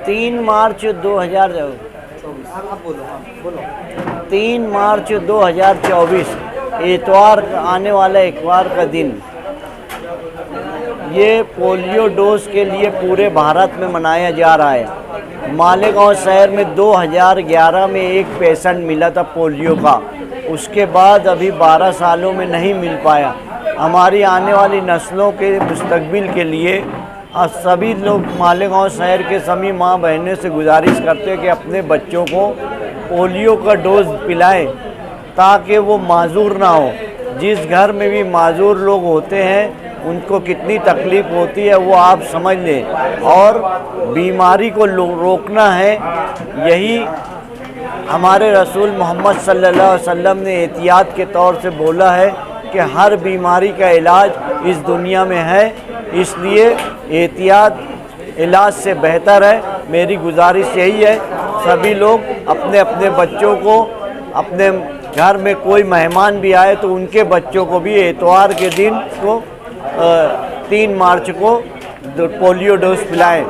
3 मार्च 2024 इतवार आने वाला इतवार का दिन ये पोलियो डोज के लिए पूरे भारत में मनाया जा रहा है। मालेगांव शहर में 2011 में एक पेशेंट मिला था पोलियो का, उसके बाद अभी 12 सालों में नहीं मिल पाया। हमारी आने वाली नस्लों के मुस्तकबिल के लिए आज सभी लोग मालेगांव शहर के सभी माँ बहनों से गुजारिश करते हैं कि अपने बच्चों को पोलियो का डोज पिलाएं ताकि वो माजूर ना हो। जिस घर में भी माजूर लोग होते हैं उनको कितनी तकलीफ़ होती है वो आप समझ लें, और बीमारी को रोकना है। यही हमारे रसूल मोहम्मद सल्लल्लाहु अलैहि वसल्लम ने एहतियात के तौर से बोला है कि हर बीमारी का इलाज इस दुनिया में है, इसलिए एहतियात इलाज से बेहतर है। मेरी गुजारिश यही है, सभी लोग अपने अपने बच्चों को, अपने घर में कोई मेहमान भी आए तो उनके बच्चों को भी इतवार के दिन को 3 मार्च को पोलियो डोज पिलाएं।